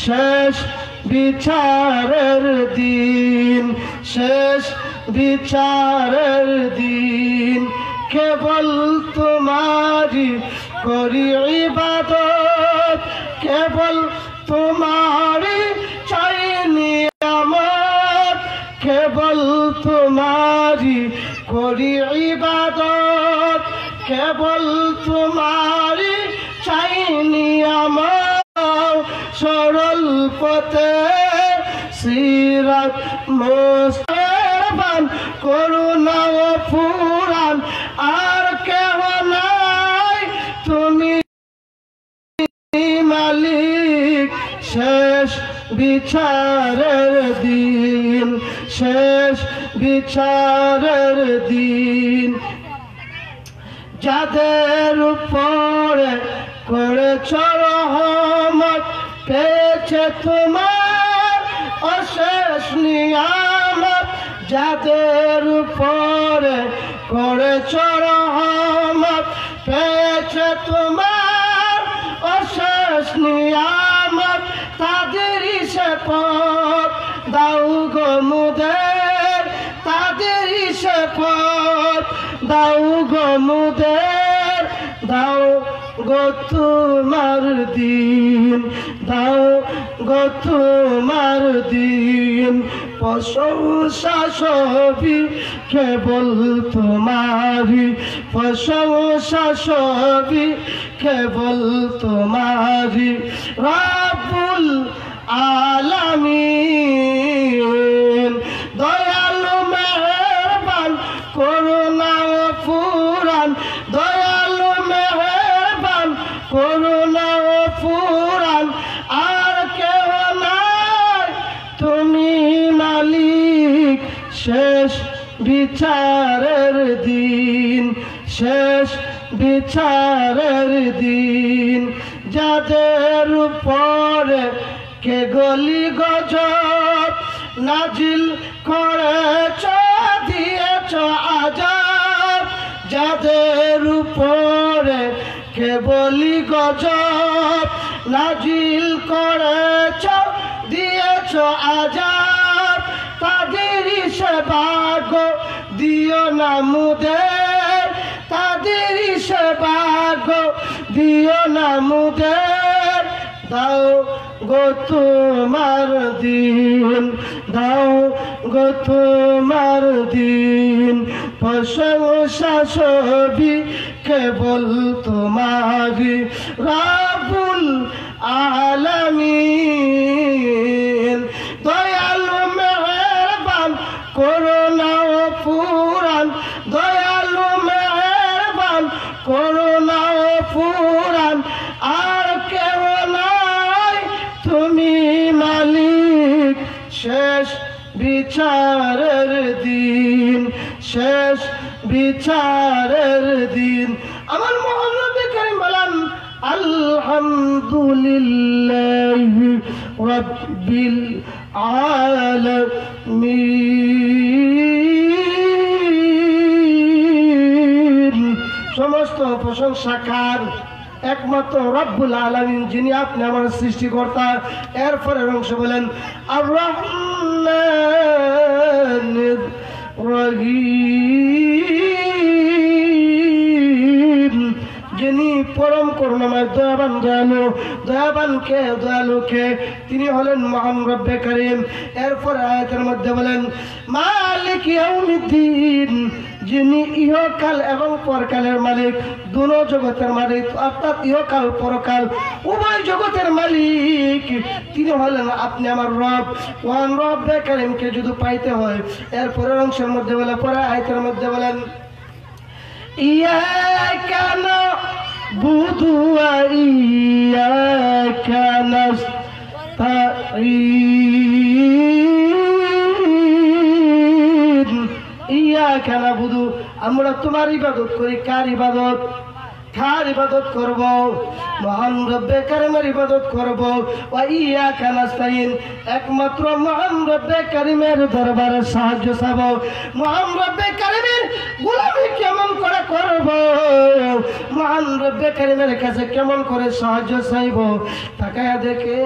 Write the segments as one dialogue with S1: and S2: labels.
S1: শেষ বিচারের দিন, শেষ বিচারের দিন। কেবল তোমারি করি ইবাদত, কেবল তোমারি চাই নিয়ামত, কেবল তোমারি করি ইবাদত, কেবল তোমারি চাই নিয়ামত। সরল পথে সিরাত মুস্তাফান করুণা ও ফুরান, আর কেহ নাই তুমি মালিক। শেষ বিচারের দিন, শেষ বিচারের দিন। যাদের উপরে করেছ রহমত, পেয়েছে তোমার অশেষ নিয়ামত। যাদের উপরে করেছ রহমত, পেয়েছে তোমার অশেষ নিয়ামত। তাদেরই সে পথ দাও গো মুদের, তাদেরই সে পথ দাও গো মুদের। দাও গো তোমার দিন, দাও গো তোমার দিন। প্রশংসা সবই কেবল তোমারি, প্রশংসা সবই কেবল তোমারি। রব্বুল আলামিন দয়ালু মেহেরবান করুণা ও ফুরান, দয়ালু মেহেরবান করুণা ও ফুরান, আর কেউ নাই তুমি মালিক। শেষ বিচারের দিন, শেষ বিচারের দিন। যাদের উপরে কে গলি গজব নাজিল করেছ, দিয়েছ আযাব। যাদের উপরে কে বলি গজব নাজিল করেছ, দিয়েছ আযাব। তাদেরই সেবা গো দিও না মুদের, তাদেরই সেবা গো দিও না মুদের। দাও গো তোমার দিন, দাও গো তোমার দিন। প্রশংসা সবই কেবল তোমারি, রব্বুল আলামিন দয়ালু মেহেরবান করুণা ও ফুরান, দয়ালু মেহেরবান করুণা ও ফুরান, আর কেউ নাই তুমি মালিক। শেষ বিচারের দিন, শেষ বিচারের দিন। আমার মহান নবী কারীম বলেন আলহামদুলিল্লাহি রাব্বিল আলামিন। সমস্ত প্রশংসা কার? একমাত্র রব্বুল আলামিন, যিনি আপনি আমার সৃষ্টিকর্তা। এরপরে অংশ বলেন আর রহমানির রহিম, যিনি পরম করুণাময়, দয়াবান দয়ালু। দয়াবানকে দয়ালুকে তিনি হলেন মহান রব্বে কারীম। এরপর আয়াতের মধ্যে বলেন মালিক ইয়াউমিদ্দিন, যিনি ইহকাল এবং পরকালের মালিক, দুনো জগতের মালিক, অর্থাৎ ইহকাল পরকাল উভয় জগতের মালিক। তিনি হলেন আপনি আমার রব। ওয়ান রব্বে কারীমকে যদি পাইতে হয়, এরপরের অংশের মধ্যে বলে, পরে আয়াতের মধ্যে বলেন ইয়াকা না'বুদু ওয়া ইয়াকা নাস্তাঈন। ইয়াকা না'বুদু, আমরা তোমার ইবাদত করি। কার ইবাদত? কার ইবাদত করব? মহান রব্বে কারীমের ইবাদত করব। ওয়া ইয়াকা নাস্তাঈন, একমাত্র মহান রব্বে কারীমের দরবারে সাহায্য চাব। মহান রব্বে কারীমের গোলামি কেমন করে করব, মহান রব্বে কারীমের কাছে কেমন করে সাহায্য চাইব, তাকায়া দেখে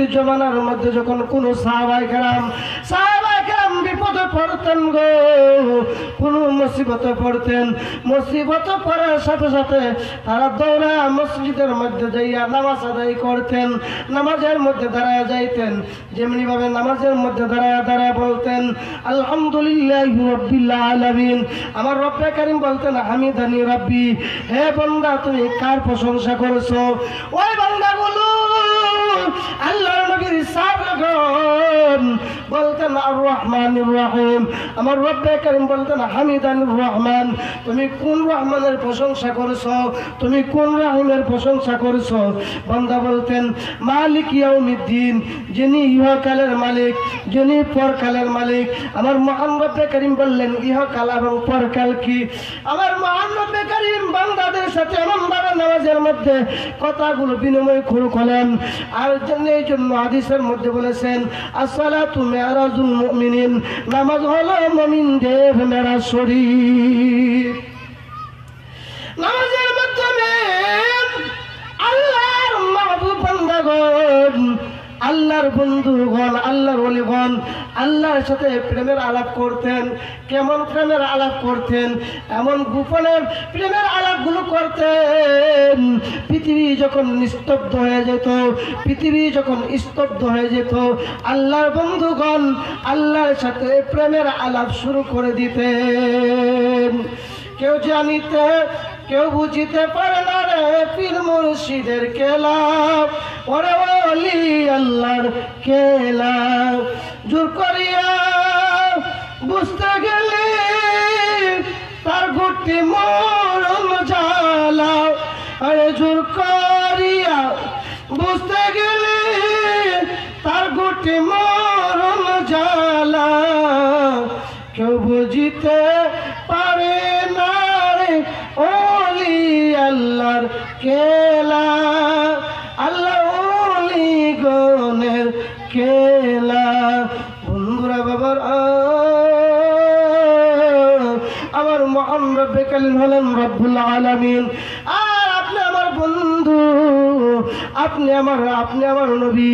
S1: নবীর জমানার মধ্যে যখন কোনো সাহাবায়ে কেরাম বিপদে পড়তেন গো, কোনো মুসিবতে পড়তেন, মুসিবতে পড়ার সাথে সাথে তারা দৌড়া মসজিদের মধ্যে যাইয়া নামাজ আদায় করতেন, নামাজের মধ্যে দাঁড়ায় যাইতেন। যেমনি ভাবে নামাজের মধ্যে দাঁড়ায় বলতেন আলহামদুলিল্লাহি রাব্বিল আলামিন, আমার রব্বে কারীম বলতেন হামিদানি রাব্বি, হে বান্দা তুমি কার প্রশংসা করেছো? ওই বান্দাগুলো আল্লাহর নবীর সাহাবাগণ বলতেন আর রহমানির রহিম, আমার রব্বে কারীম বলতেন হামিদানির রহমান, তুমি কোন রহমানের প্রশংসা করেছো? তুমি কোন রহিমের প্রশংসা করেছো? বান্দা বলতেন মালিক ইয়াউমিদ্দিন, যিনি ইহকালের মালিক, যিনি পরকালের মালিক। আমার মহান রব্বে কারীম বললেন ইহকাল এবং পরকাল কি? আমার মহান রব্বে কারীম বান্দাদের সাথে এমনভাবে নামাজের মধ্যে কথাগুলো বিনিময় করলেন। আর এই জন্য হাদিসের মধ্যে বলেছেন আসসালাতু মিরাজুল মুমিনিন, নামাজ হলো মুমিনদের মেরাজ শরীফ। নামাজের মাধ্যমে আল্লাহর মাহবুব বান্দাগণ, আল্লাহর বন্ধুগণ, আল্লাহর ওলিগণ আল্লাহর সাথে প্রেমের আলাপ করতেন। কেমন প্রেমের আলাপ করতেন? এমন গোপনের প্রেমের আলাপগুলো করতেন। পৃথিবী যখন নিস্তব্ধ হয়ে যেত, পৃথিবী যখন স্তব্ধ হয়ে যেত, আল্লাহর বন্ধুগণ আল্লাহর সাথে প্রেমের আলাপ শুরু করে দিতেন। কেউ জানিতে কেউ বুঝিতে পারে না রে পীর মুর্শিদের খেলা, ওরে ওলি আল্লাহর খেলা। জোর করিয়া বুঝতে গেলে তার ঘুরতি মরণ জ্বালা, আরে জোর করিয়া বুঝতে গেলে তার ঘুরতি মরণ জ্বালা। কেউ বুঝিতে পারে না রে ওলি আল্লাহর খেলা, আল্লাহ ওলি গণের খেলা। বন্ধুরা বাবার আমার মহান রব্বে কারীম হলেন রব্বুল আলামিন। আর আপনি আমার বন্ধু, আপনি আমার নবী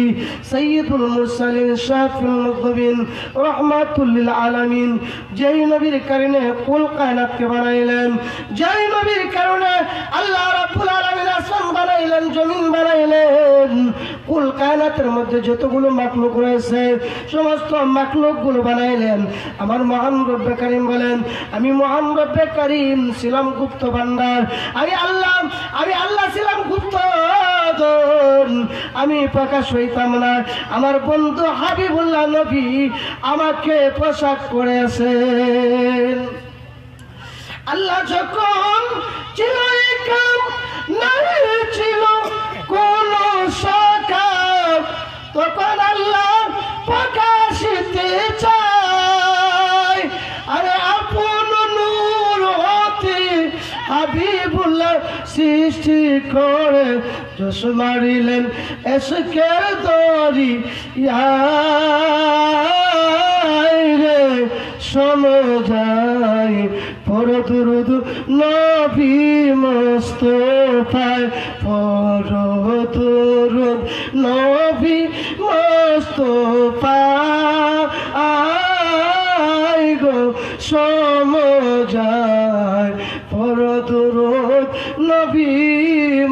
S1: সাইয়্যিদুল মুরসালিন শাফিউল মুযনিবিন রাহমাতুল লিল আলামিন, যেই নবীর কারণে কুল কায়নাতকে বানাইলেন, যেই নবীর কারণে আল্লাহ রাব্বুল আলামিন আসমান বানাইলেন, জমিন বানাইলেন, কুল কায়নাতের মধ্যে যতগুলো মাখলুক রয়েছে সমস্ত মাখলুকগুলো বানাইলেন। আমার মহান রব্বে কারীম বলেন আমি মহান রব্বে কারীম ছিলাম গুপ্ত ভান্ডার, আমি আল্লাহ ছিলাম গুপ্ত, আমি প্রকাশ হইতাম না। আমার বন্ধু হাবিবুল্লাহ নবী আমাকে পোশাক করেছেন। আল্লাহ যখন ছিল একাম, নাই ছিল কোন শাখা, তখন আল্লাহ প্রকাশিতে চায়। আরে আপন নূর হতে হাবিবুল্লাহ সৃষ্টি করে জোশ মারিলেন এসকের দরি রে সমজাই পড় দুরুদ নবী মুস্তাফায়, পড় দুরুদ নবী মুস্তাফায় গো সমজাই পড় দুরুদ নবী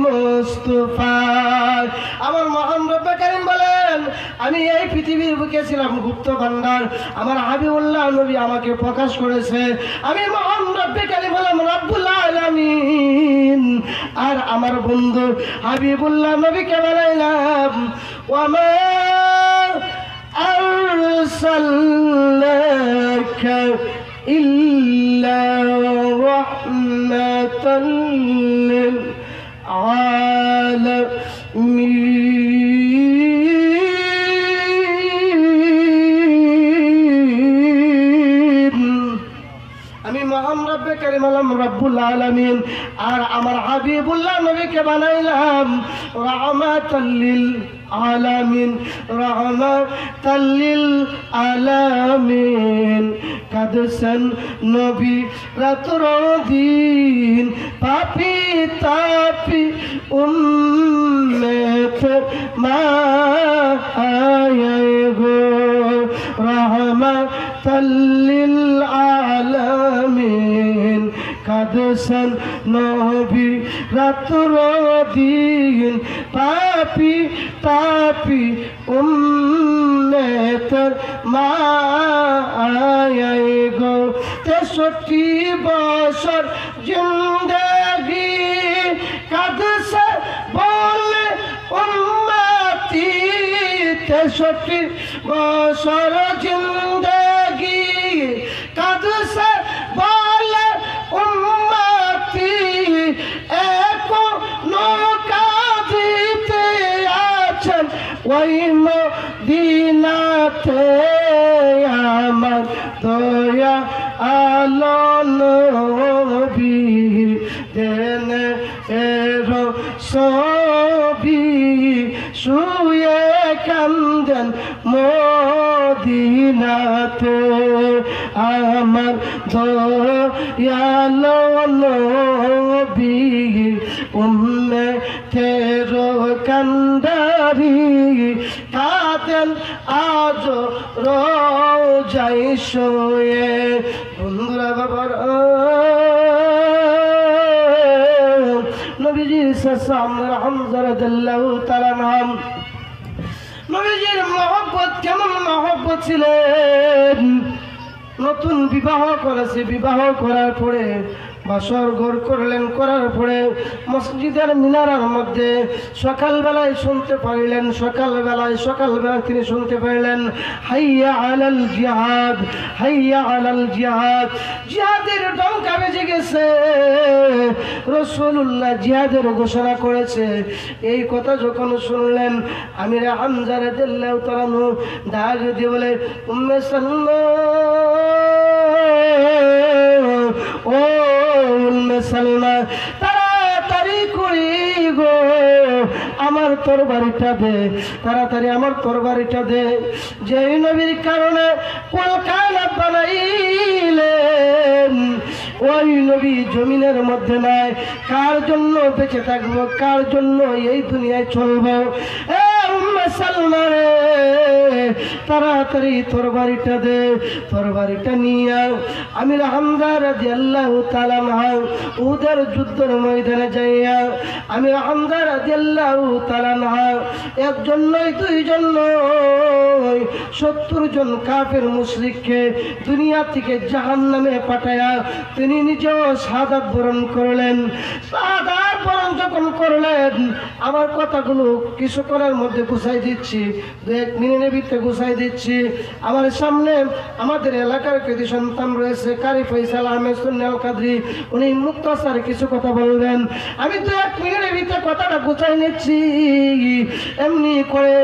S1: মুস্তাফায়। আমার মহান রব্বে কারীম বলেন আমি এই পৃথিবীর বুকে ছিলাম গুপ্ত ভান্ডার, আমার হাবিবুল্লাহ নবী আমাকে প্রকাশ করেছে। আমি মহান রব্বে কারীম হলাম রব্বুল আলামিন, আর আমার বন্ধু হাবিবুল্লাহ নবীকে বানাইলাম ওয়ামা আরসালনাকা ইল্লা রাহমাতাল লিল আলামিন। আমি মহান রব্বে কারীম হলাম রব্বুল আলামিন, আর আমার হাবিবুল্লাহ নবীকে বানাইলাম রাহমাতাল লিল আলামিন, রাহমাতাল লিল আলামিন। কাদছেন নবী রাত্র দিন, পাপি তাপি উম্মত মা কাঁদছেন নবী রাত্র দিন পাপি তাপি উম্মতের মায়ায় গো 63 বছর জিন্দেগি কাঁদছে বলে উম্মতি 63 বছর জিন্দেগি কাঁদছে বলে উম্মতি এখনো কাঁদিতে আছেন ওই মদিনাতে আমার দয়া আলো নবী দেনে এর ছবি শুয়ে কান্দেন মদিনাতে আমার দয়ালো নবী উম্মতের কান্দারি কাঁদেন আজ রোজায় শুয়ে বন্ধুরা বাবার নবীজির সামনে হামজা রাদিয়াল্লাহু তাআলা নাম নবীজির মহব্বত কেমন মহব্বত ছিলেন নতুন বিবাহ করেছে বিবাহ করার পরে বাসর ঘর করলেন করার পরে মসজিদের মিনারার মধ্যে সকালবেলায় শুনতে পাইলেন সকালবেলা তিনি শুনতে পাইলেন হাইয়া আলাল জিহাদ হাইয়া আলাল জিহাদ জিহাদের ডঙ্কা বেজে গেছে রাসূলুল্লাহ জিহাদের ঘোষণা করেছে এই কথা যখন শুনলেন আমির হামজা রাদিয়াল্লাহু তাআলা ডাক দিয়ে বলে উম্মে সালমা ও উম্মে সালমা তাড়াতাড়ি করি গো আমার তরবারিটা দে তাড়াতাড়ি আমার তরবারিটা দে যেই নবীর কারণে কলকাতা বানাইলেন ওই নবী জমিনের মধ্যে নাই কার জন্য বেঁচে থাকবো কার জন্য এই দুনিয়ায় চলবো উম্মে সালমা রে তাড়াতাড়ি তরবারিটা দে তরবারিটা নিয়ে আমির হামজা রাদিয়াল্লাহু তাআলা উহুদের যুদ্ধের ময়দানে যাইয়া আমির হামজা রাদিয়াল্লাহু তাআলা একজন নয় দুইজন নয় 70 জন কাফের মুশরিককে দুনিয়া থেকে জাহান্নামে পাঠায়া তিনি নিজেও শাহাদাত বরণ করলেন শাহাদাত বরণ যখন করলেন আমার কথাগুলো কিছুক্ষণের মধ্যে গুছাই দিচ্ছি 1 মিনিটের ভিতরে গুছাই দিচ্ছি আমার সামনে আমাদের এলাকার কৃতি সন্তান রয়েছে কারি ফয়সাল আহমেদ সুন্নাল কাদরি উনি মুক্তাসার কিছু কথা বলবেন আমি 1 মিনিটের ভিতরে কথাটা গুছাই নিচ্ছি এমনি করে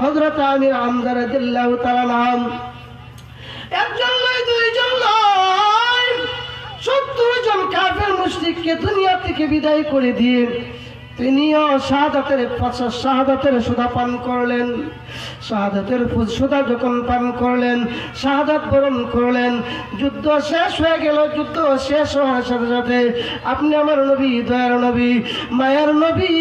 S1: হযরত আমির হামজা রাদিয়াল্লাহু তাআলা একজন নয় দুইজন নয় 70 জন কাফের মুশরিককে দুনিয়া থেকে বিদায় করে দিয়ে তিনিও শাহাদাতের সুধা পান করলেন শাহাদাতের সুধা যখন পান করলেন শাহাদাত বরণ করলেন যুদ্ধ শেষ হয়ে গেল যুদ্ধ শেষ হওয়ার সাথে সাথে আপনি আমার নবী দয়ার নবী মায়ার নবী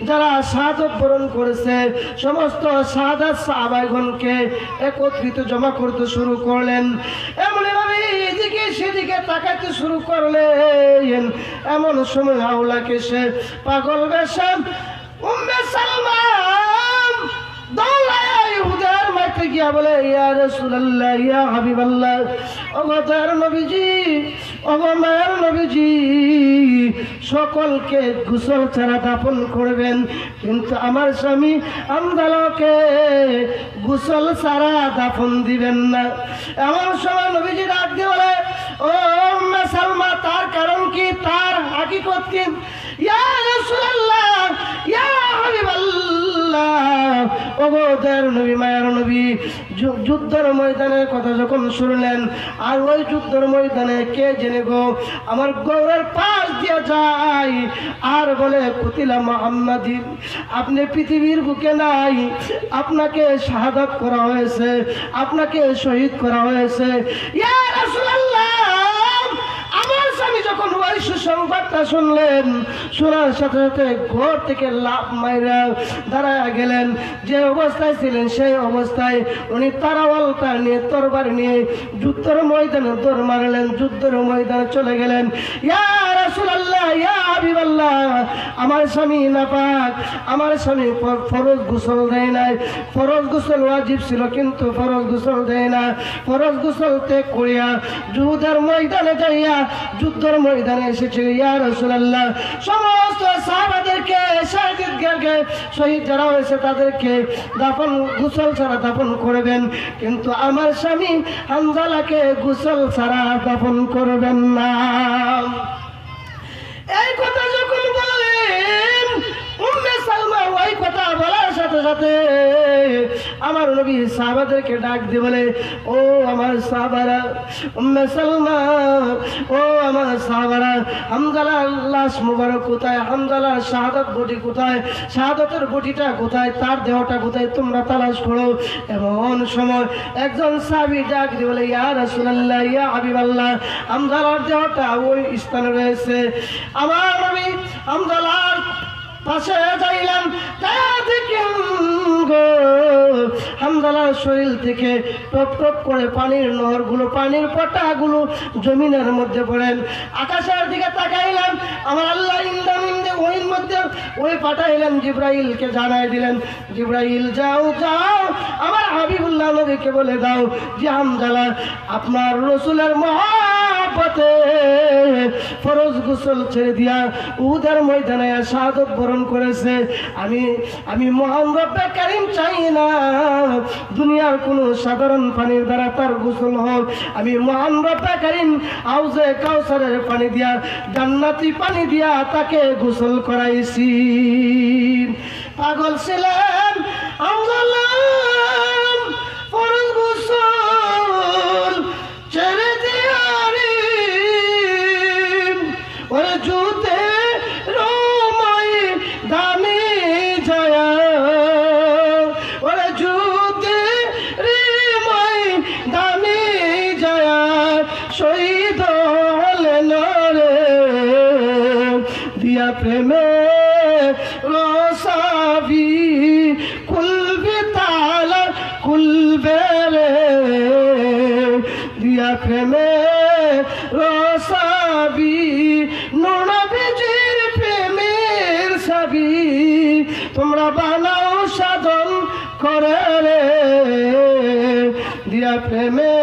S1: যারা শাহাদাত বরণ করেছে সমস্ত শাহাদাত সাহাবাগণকে একত্রিত জমা করতে শুরু করলেন এমনি ভাবে এদিকে সেদিকে তাকাতে শুরু করলেন এমন সময় আওলাকে সে পাগল বেশে উম্মে সালমা দৌড়ায় ইহুদের মাঠে গিয়া বলে ইয়া রাসূলুল্লাহ ইয়া হাবিবাল্লাহ ওগো দয়ার নবীজি ওগো মায়ের নবীজি সকলকে গোসল ছাড়া দাফন করবেন কিন্তু আমার স্বামী আমদালকে গোসল ছাড়া দাফন দিবেন না এমন সময় নবীজি ডাক দিয়ে বলে ও উম্মে সালমা তার কারণ কি তার হাকিকত কি ইয়া রাসূলুল্লাহ ইয়া হাবিবাল্লাহ ওগো দয়ার নবী মায়ার নবী যুদ্ধের ময়দানের কথা যখন শুনলেন আর ওই যুদ্ধের ময়দানে কে জেনে গো আমার গৌরের পাশ দিয়ে যায় আর বলে কুতিলা মুহাম্মাদিন আপনি পৃথিবীর বুকে নাই আপনাকে শাহাদাত করা হয়েছে আপনাকে শহীদ করা হয়েছে ইয়া রাসূলুল্লাহ আমার স্বামী যখন ওই সুসংবাদটা শুনলেন, শোনার সাথে সাথে ঘর থেকে লাফ মাইরা দাঁড়ায় গেলেন। যে অবস্থায় ছিলেন সেই অবস্থায় উনি তারাওয়ালটা নিয়ে, তরবারি নিয়ে যুদ্ধের ময়দানে দৌড় মারলেন, যুদ্ধের ময়দানে চলে গেলেন। ইয়া রাসূলুল্লাহ, ইয়া হাবিবাল্লাহ, আমার স্বামী নাপাক, আমার স্বামী ফরজ গোসল দেয় নাই। ফরজ গোসল ওয়াজিব ছিল কিন্তু ফরজ গোসল দেয় না। ফরজ গোসল ত্যাগ করিয়া যুদ্ধের ময়দানে যাইয়া যুদ্ধের ময়দানে এসেছে। ইয়া রাসূলুল্লাহ, সমস্ত সাহাবাদেরকে, শাহিদদেরকে, শহীদ যারা হয়েছে তাদেরকে দাফন, গোসল ছাড়া দাফন করবেন, কিন্তু আমার স্বামী হামজালাকে গোসল ছাড়া দাফন করবেন না। এই কথা যখন বলেন, উম্মে সালমা ওই কথা বলার সাথে সাথে আমার নবী সাহাবাদেরকে ডাক দিয়ে বলে, ও আমার সাহাবারা, উম্মে সালমা, ও আমার সাহাবারা, হামজালার লাশ মুবারক কোথায়? হামজালার শাহাদাত বটি কোথায়? শাহাদাতের বটিটা কোথায়? তার দেহটা কোথায়? তোমরা তালাশ করো। এমন সময় একজন সাহাবী ডাক দিয়ে বলে, ইয়া রাসূলুল্লাহ, ইয়া হাবিবাল্লাহ, হামজালার দেহটা ওই স্থানে রয়েছে। আমার নবী হামজালার পাশে যাইলাম, দেখেন গো হামজালার শরীর থেকে টপ টপ করে পানির নহরগুলো, পানির পটাগুলো জমিনের মধ্যে পড়েন। আকাশের দিকে তাকাইলাম, আমার আল্লাহ ইন্দামিন্দে ওই মধ্যে ওই পাঠাইলেন, জিব্রাইলকে জানাই দিলেন, জিব্রাইল যাও যাও আমার হাবিবুল্লাহ নবীকে বলে দাও যে হামজালা আপনার রসুলের মহব্বতে ফরজ গোসল ছেড়ে দিয়া উহুদের ময়দানে শাহাদত বরণ করেছে। আমি মহান রব্বে কারীম চাই না দুনিয়ার কোন সাধারণ পানির দ্বারা তার গোসল হোক। আমি মহান রব্বে কারীম হাউজে কাউসারের পানি দিয়া, জান্নাতি পানি দিয়া তাকে গোসল করাইছি। পাগল ছিলেন হামজালা, ফরজ গোসল ছেড়ে দিয়া ওরে জুতে রোমাই দামি যায়, ওরে জুতে রিমাই দামি যায়, শহীদ হলেন রে দিয়া প্রেমে রসাবি, কুলবি তালা কুলবে রে দিয়া প্রেমে রসাবি, নবীজির প্রেমের ছবি তোমরা বানাও সাধন করে রে দিয়া প্রেমে